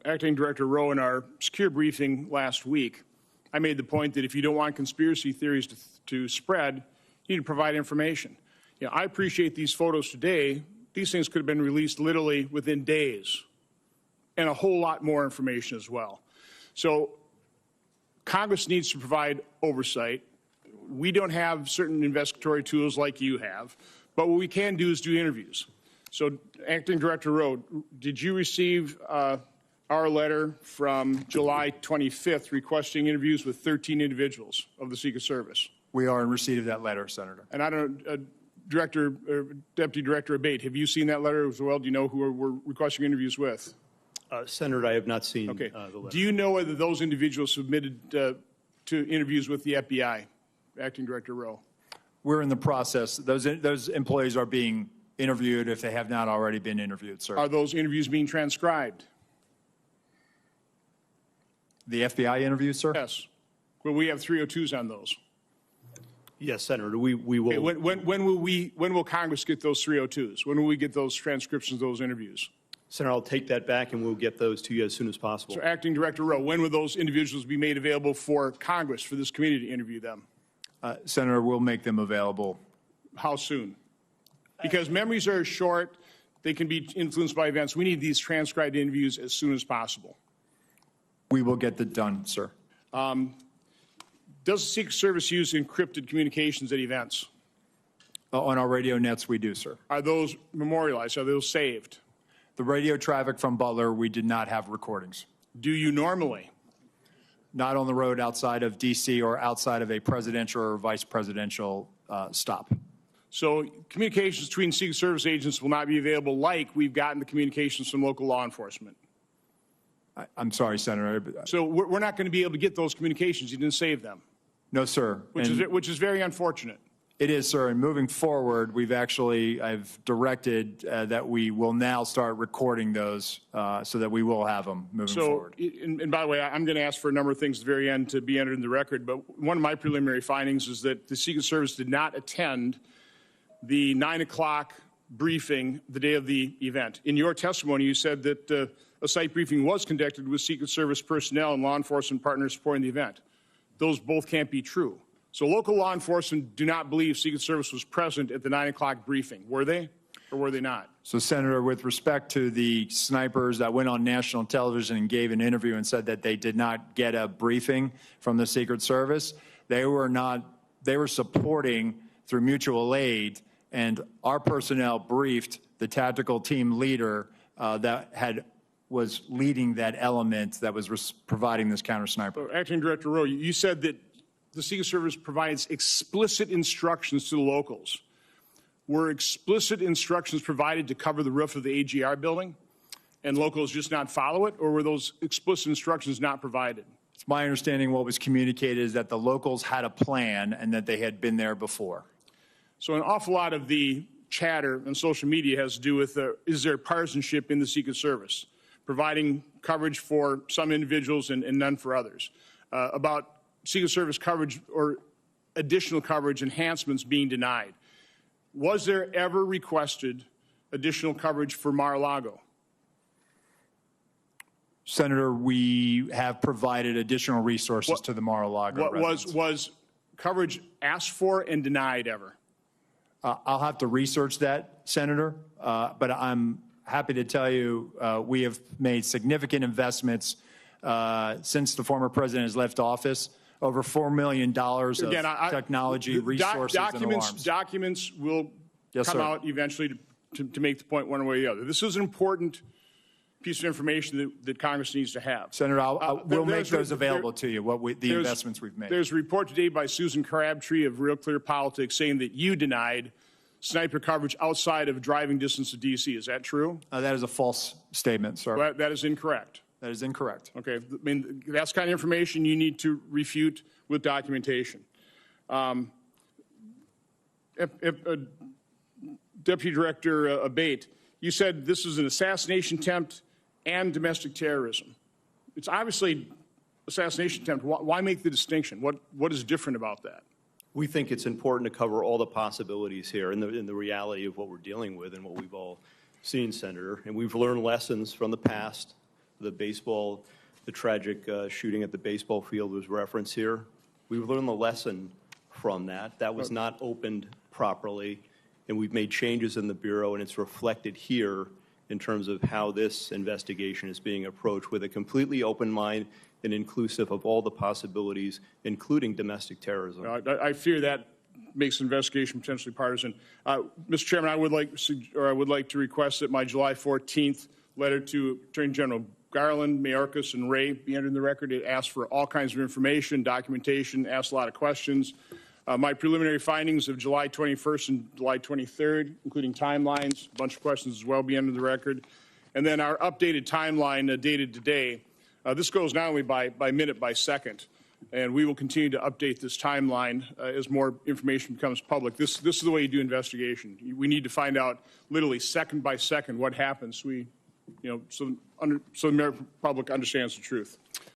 Acting Director Rowe, in our secure briefing last week, I made the point that if you don't want conspiracy theories to spread, you need to provide information. You know, I appreciate these photos today. These things could have been released literally within days, and a whole lot more information as well. So Congress needs to provide oversight. We don't have certain investigatory tools like you have, but what we can do is do interviews. So, Acting Director Rowe, did you receive our letter from July 25th requesting interviews with 13 individuals of the Secret Service? We are in receipt of that letter, Senator. And I don't, Deputy Director Abate, have you seen that letter as well? Do you know who we're requesting interviews with? Senator, I have not seen the letter. Do you know whether those individuals submitted to interviews with the FBI, Acting Director Rowe? We're in the process. Those employees are being interviewed if they have not already been interviewed, sir. Are those interviews being transcribed? The FBI interviews, sir? Yes. Well, we have 302s on those. Yes, Senator. We will. Okay, when will Congress get those 302s? When will we get those transcriptions of those interviews? Senator, I'll take that back and we'll get those to you as soon as possible. So, Acting Director Rowe, when will those individuals be made available for Congress, for this committee to interview them? Senator, we'll make them available. How soon? Because memories are short. They can be influenced by events. We need these transcribed interviews as soon as possible. We will get that done, sir. Does the Secret Service use encrypted communications at events? On our radio nets, we do, sir. Are those memorialized? Are those saved? The radio traffic from Butler, we did not have recordings. Do you normally? Not on the road outside of D.C. or outside of a presidential or vice presidential stop. So communications between Secret Service agents will not be available like we've gotten the communications from local law enforcement? I'm sorry, Senator. So we're not going to be able to get those communications. You didn't save them. No, sir. Which is very unfortunate. It is, sir. And moving forward, I've directed that we will now start recording those so that we will have them moving forward. And by the way, I'm going to ask for a number of things at the very end to be entered in the record, but one of my preliminary findings is that the Secret Service did not attend the 9 o'clock briefing the day of the event. In your testimony, you said that a site briefing was conducted with Secret Service personnel and law enforcement partners supporting the event. Those both can't be true. So local law enforcement do not believe Secret Service was present at the 9 o'clock briefing. Were they or were they not? So, Senator, with respect to the snipers that went on national television and gave an interview and said that they did not get a briefing from the Secret Service, they were supporting through mutual aid, and our personnel briefed the tactical team leader was leading that element that was providing this counter sniper. Acting Director Rowe, you said that the Secret Service provides explicit instructions to the locals. Were explicit instructions provided to cover the roof of the AGR building and locals just not follow it, or were those explicit instructions not provided? It's my understanding what was communicated is that the locals had a plan and that they had been there before. So an awful lot of the chatter on social media has to do with is there partisanship in the Secret Service, providing coverage for some individuals and none for others, about Secret Service coverage or additional coverage enhancements being denied. Was there ever requested additional coverage for Mar-a-Lago? Senator, we have provided additional resources to the Mar-a-Lago residents. Was coverage asked for and denied ever? I'll have to research that, Senator, but I'm happy to tell you we have made significant investments since the former president has left office. Over $4 million of technology, resources, and alarms. Documents will come out eventually to make the point one way or the other. This is an important piece of information that Congress needs to have. Senator, we'll make those available to you, the investments we've made. There's a report today by Susan Crabtree of Real Clear Politics saying that you denied sniper coverage outside of driving distance to D.C. Is that true? That is a false statement, sir. Well, that is incorrect. That is incorrect. Okay. I mean, that's the kind of information you need to refute with documentation. Deputy Director Abate, you said this is an assassination attempt and domestic terrorism. It's obviously assassination attempt. Why make the distinction? What is different about that? We think it's important to cover all the possibilities here and the reality of what we're dealing with and what we've all seen, Senator. And we've learned lessons from the past baseball, the tragic shooting at the baseball field was referenced here. We've learned the lesson from that. That was not opened properly, and we've made changes in the Bureau, and it's reflected here in terms of how this investigation is being approached with a completely open mind and inclusive of all the possibilities, including domestic terrorism. I fear that makes the investigation potentially partisan. Mr. Chairman, I would like to request that my July 14th letter to Attorney General Garland, Mayorkas, and Ray be entered in the record. It asks for all kinds of information, documentation, asks a lot of questions. My preliminary findings of July 21st and July 23rd, including timelines, a bunch of questions as well, be entered in the record. And then our updated timeline dated today. This goes not only by minute, by second. And we will continue to update this timeline as more information becomes public. This is the way you do investigation. We need to find out literally second by second what happens. So the American public understands the truth.